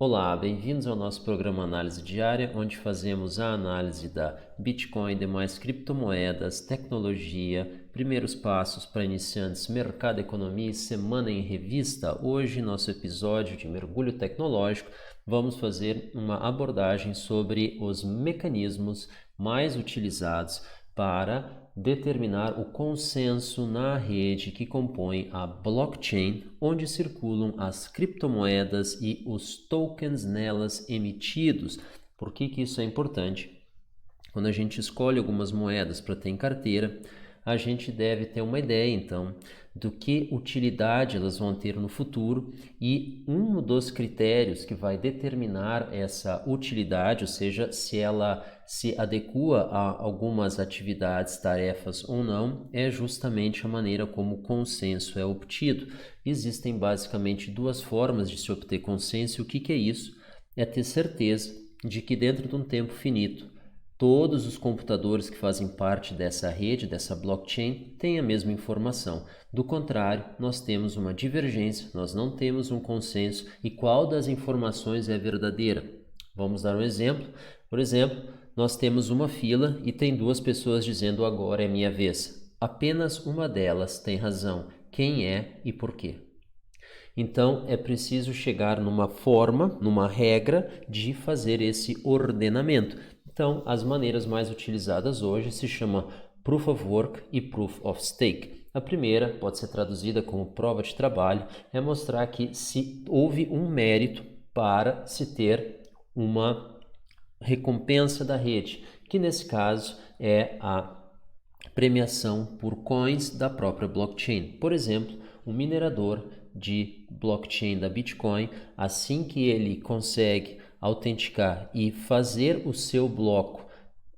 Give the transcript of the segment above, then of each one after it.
Olá, bem-vindos ao nosso programa Análise Diária, onde fazemos a análise da Bitcoin, demais criptomoedas, tecnologia, primeiros passos para iniciantes, mercado, economia e semana em revista. Hoje, nosso episódio de mergulho tecnológico, vamos fazer uma abordagem sobre os mecanismos mais utilizados para determinar o consenso na rede que compõe a blockchain, onde circulam as criptomoedas e os tokens nelas emitidos. Por que isso é importante? Quando a gente escolhe algumas moedas para ter em carteira, a gente deve ter uma ideia, então, do que utilidade elas vão ter no futuro, e um dos critérios que vai determinar essa utilidade, ou seja, se ela se adequa a algumas atividades, tarefas ou não, é justamente a maneira como o consenso é obtido. Existem basicamente duas formas de se obter consenso, e o que é isso? É ter certeza de que dentro de um tempo finito, todos os computadores que fazem parte dessa rede, dessa blockchain, têm a mesma informação. Do contrário, nós temos uma divergência, nós não temos um consenso e qual das informações é verdadeira. Vamos dar um exemplo. Por exemplo, nós temos uma fila e tem duas pessoas dizendo agora é minha vez. Apenas uma delas tem razão. Quem é e por quê? Então, é preciso chegar numa forma, numa regra de fazer esse ordenamento. Então, as maneiras mais utilizadas hoje se chama Proof of Work e Proof of Stake. A primeira pode ser traduzida como prova de trabalho, é mostrar que se houve um mérito para se ter uma recompensa da rede, que nesse caso é a premiação por coins da própria blockchain. Por exemplo, um minerador de blockchain da Bitcoin, assim que ele consegue autenticar e fazer o seu bloco,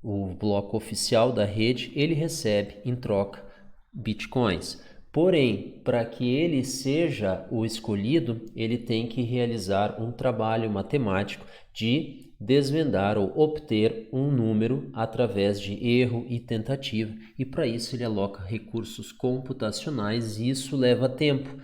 o bloco oficial da rede, ele recebe em troca Bitcoins. Porém, para que ele seja o escolhido, ele tem que realizar um trabalho matemático de desvendar ou obter um número através de erro e tentativa, e para isso ele aloca recursos computacionais e isso leva tempo.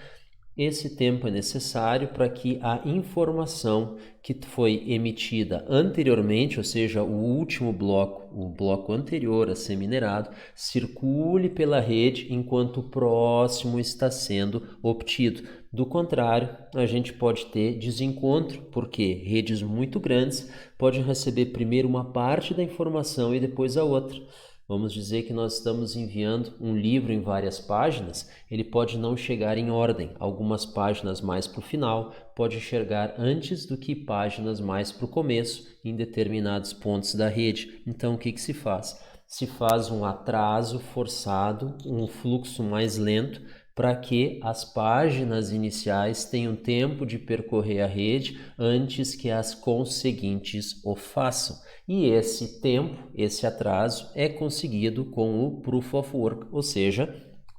Esse tempo é necessário para que a informação que foi emitida anteriormente, ou seja, o bloco anterior a ser minerado, circule pela rede enquanto o próximo está sendo obtido. Do contrário, a gente pode ter desencontro, porque redes muito grandes podem receber primeiro uma parte da informação e depois a outra. Vamos dizer que nós estamos enviando um livro em várias páginas, ele pode não chegar em ordem, algumas páginas mais para o final, pode chegar antes do que páginas mais para o começo, em determinados pontos da rede. Então, o que se faz? Se faz um atraso forçado, um fluxo mais lento, para que as páginas iniciais tenham tempo de percorrer a rede antes que as conseguintes o façam. E esse tempo, esse atraso, é conseguido com o Proof of Work, ou seja,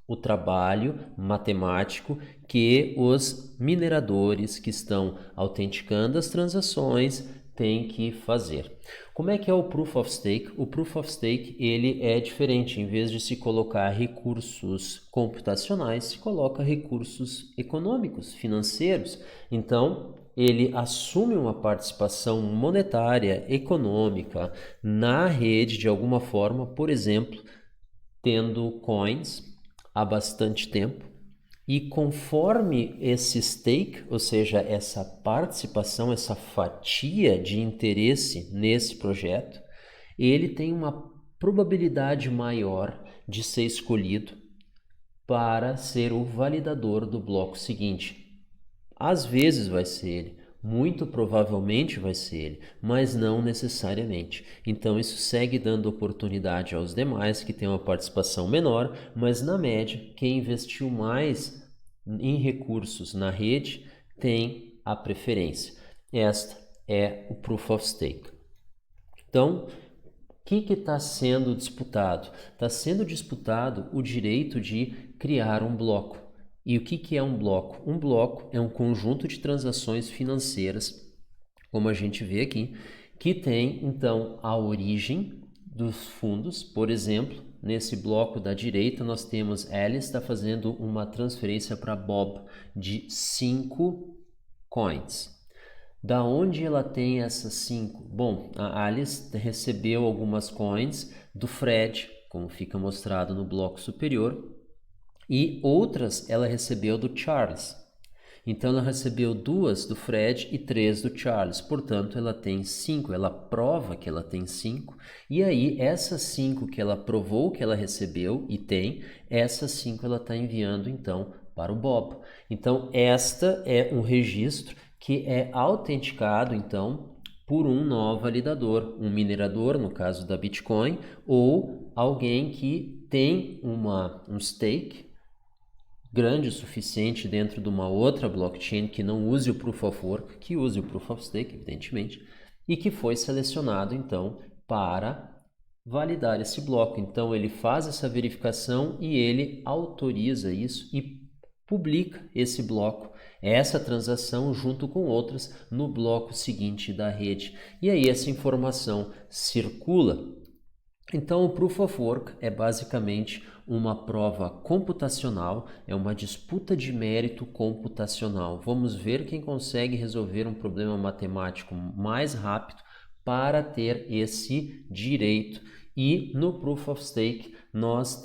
o trabalho matemático que os mineradores que estão autenticando as transações têm que fazer. Como é que é o Proof of Stake? O Proof of Stake ele é diferente. Em vez de se colocar recursos computacionais, se coloca recursos econômicos, financeiros. Então, ele assume uma participação monetária, econômica na rede de alguma forma, por exemplo, tendo coins há bastante tempo, e conforme esse stake, ou seja, essa participação, essa fatia de interesse nesse projeto, ele tem uma probabilidade maior de ser escolhido para ser o validador do bloco seguinte. Às vezes vai ser ele, muito provavelmente vai ser ele, mas não necessariamente. Então isso segue dando oportunidade aos demais que têm uma participação menor, mas na média, quem investiu mais em recursos na rede tem a preferência. Esta é o Proof of Stake. Então, o que está sendo disputado? Está sendo disputado o direito de criar um bloco. E o que é um bloco? Um bloco é um conjunto de transações financeiras, como a gente vê aqui, que tem então a origem dos fundos. Por exemplo, nesse bloco da direita nós temos Alice está fazendo uma transferência para Bob de 5 coins. Da onde ela tem essas 5? Bom, a Alice recebeu algumas coins do Fred, como fica mostrado no bloco superior, e outras ela recebeu do Charles. Então ela recebeu 2 do Fred e 3 do Charles, portanto ela tem 5, ela prova que ela tem 5, e aí essas 5 que ela provou que ela recebeu e tem, essas 5 ela está enviando então para o Bob. Então esta é um registro que é autenticado então por um nó validador, um minerador, no caso da Bitcoin, ou alguém que tem um stake grande o suficiente dentro de uma outra blockchain que não use o Proof of Work, que use o Proof of Stake, evidentemente, e que foi selecionado, então, para validar esse bloco. Então, ele faz essa verificação e ele autoriza isso e publica esse bloco, essa transação junto com outras no bloco seguinte da rede. E aí essa informação circula. Então, o Proof of Work é basicamente uma prova computacional, é uma disputa de mérito computacional. Vamos ver quem consegue resolver um problema matemático mais rápido para ter esse direito. E no Proof of Stake nós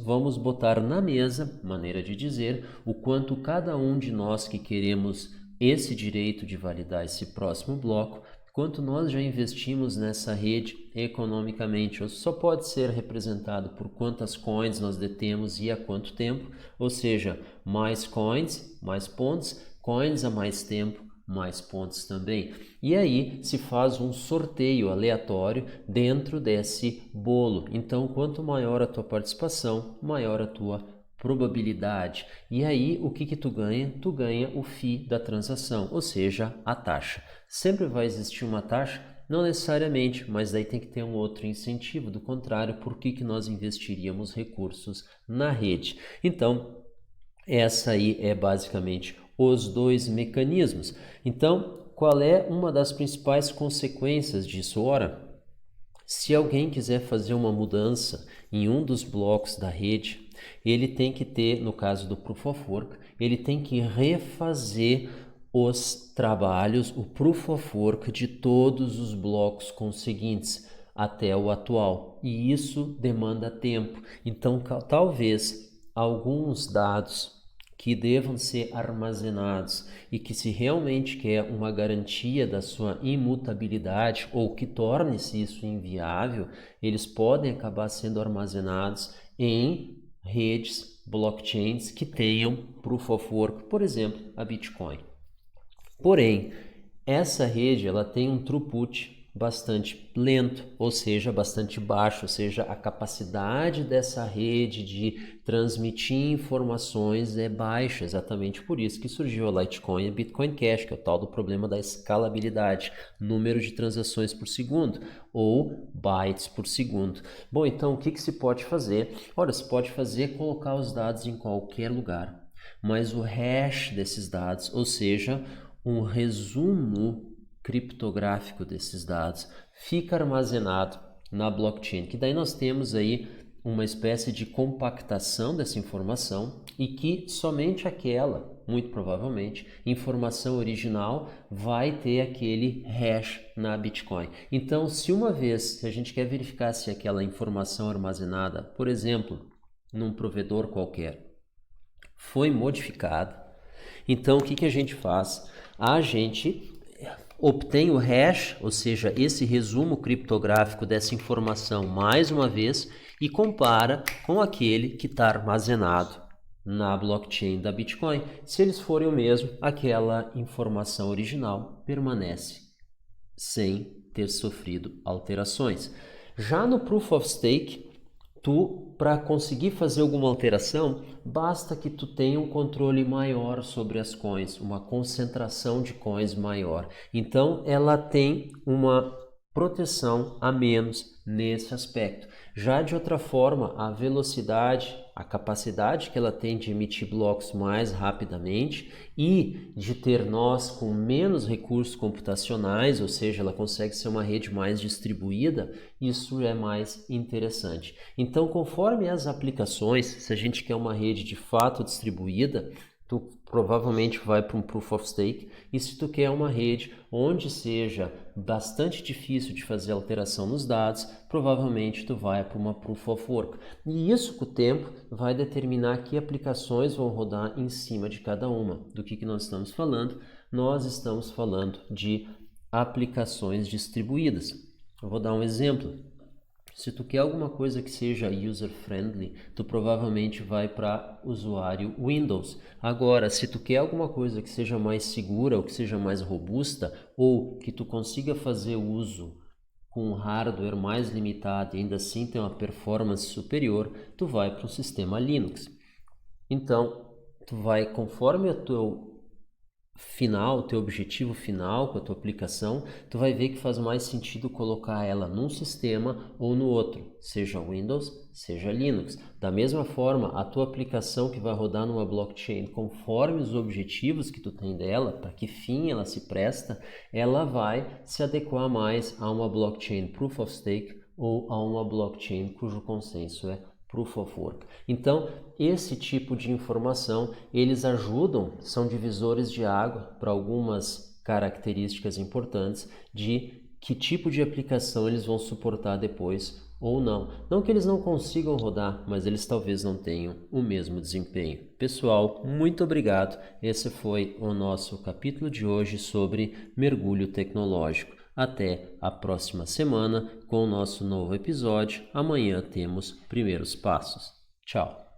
vamos botar na mesa, maneira de dizer, o quanto cada um de nós que queremos esse direito de validar esse próximo bloco, quanto nós já investimos nessa rede economicamente. Isso só pode ser representado por quantas coins nós detemos e há quanto tempo, ou seja, mais coins, mais pontos, coins há mais tempo, mais pontos também. E aí se faz um sorteio aleatório dentro desse bolo. Então, quanto maior a tua participação, maior a tua probabilidade. E aí, o que tu ganha? Tu ganha o fee da transação, ou seja, a taxa. Sempre vai existir uma taxa? Não necessariamente, mas daí tem que ter um outro incentivo. Do contrário, por que nós investiríamos recursos na rede? Então, essa aí é basicamente os dois mecanismos. Então, qual é uma das principais consequências disso? Ora, se alguém quiser fazer uma mudança em um dos blocos da rede, ele tem que ter, no caso do Proof of Work, ele tem que refazer os trabalhos, o Proof of Work de todos os blocos conseguintes até o atual. E isso demanda tempo. Então, talvez alguns dados que devam ser armazenados e que se realmente quer uma garantia da sua imutabilidade ou que torne-se isso inviável, eles podem acabar sendo armazenados em redes, blockchains que tenham Proof of Work, por exemplo, a Bitcoin. Porém, essa rede ela tem um throughput bastante lento, ou seja, bastante baixo, ou seja, a capacidade dessa rede de transmitir informações é baixa, exatamente por isso que surgiu a Litecoin e a Bitcoin Cash, que é o tal do problema da escalabilidade, número de transações por segundo ou bytes por segundo. Bom, então o que se pode fazer? Olha, se pode fazer colocar os dados em qualquer lugar, mas o hash desses dados, ou seja, um resumo criptográfico desses dados fica armazenado na blockchain, que daí nós temos aí uma espécie de compactação dessa informação e que somente aquela, muito provavelmente, informação original vai ter aquele hash na Bitcoin. Então, se uma vez a gente quer verificar se aquela informação armazenada, por exemplo, num provedor qualquer, foi modificada, então o que a gente faz? A gente obtém o hash, ou seja, esse resumo criptográfico dessa informação mais uma vez e compara com aquele que está armazenado na blockchain da Bitcoin. Se eles forem o mesmo, aquela informação original permanece sem ter sofrido alterações. Já no Proof of Stake, para conseguir fazer alguma alteração, basta que tu tenha um controle maior sobre as coins, uma concentração de coins maior. Então, ela tem uma proteção a menos nesse aspecto. Já de outra forma, a velocidade, a capacidade que ela tem de emitir blocos mais rapidamente e de ter nós com menos recursos computacionais, ou seja, ela consegue ser uma rede mais distribuída, isso é mais interessante. Então, conforme as aplicações, se a gente quer uma rede de fato distribuída, tu provavelmente vai para um Proof of Stake, e se tu quer uma rede onde seja bastante difícil de fazer alteração nos dados, provavelmente tu vai para uma Proof of Work. E isso com o tempo vai determinar que aplicações vão rodar em cima de cada uma. Do que nós estamos falando? Nós estamos falando de aplicações distribuídas. Eu vou dar um exemplo. Se tu quer alguma coisa que seja user-friendly, tu provavelmente vai para usuário Windows. Agora, se tu quer alguma coisa que seja mais segura ou que seja mais robusta, ou que tu consiga fazer uso com um hardware mais limitado e ainda assim ter uma performance superior, tu vai para o sistema Linux. Então, tu vai, conforme o teu objetivo final com a tua aplicação, tu vai ver que faz mais sentido colocar ela num sistema ou no outro, seja Windows, seja Linux. Da mesma forma, a tua aplicação que vai rodar numa blockchain, conforme os objetivos que tu tem dela, para que fim ela se presta, ela vai se adequar mais a uma blockchain Proof of Stake ou a uma blockchain cujo consenso é Proof of Work. Então, esse tipo de informação, eles ajudam, são divisores de água para algumas características importantes de que tipo de aplicação eles vão suportar depois ou não. Não que eles não consigam rodar, mas eles talvez não tenham o mesmo desempenho. Pessoal, muito obrigado. Esse foi o nosso capítulo de hoje sobre mergulho tecnológico. Até a próxima semana com o nosso novo episódio. Amanhã temos primeiros passos. Tchau!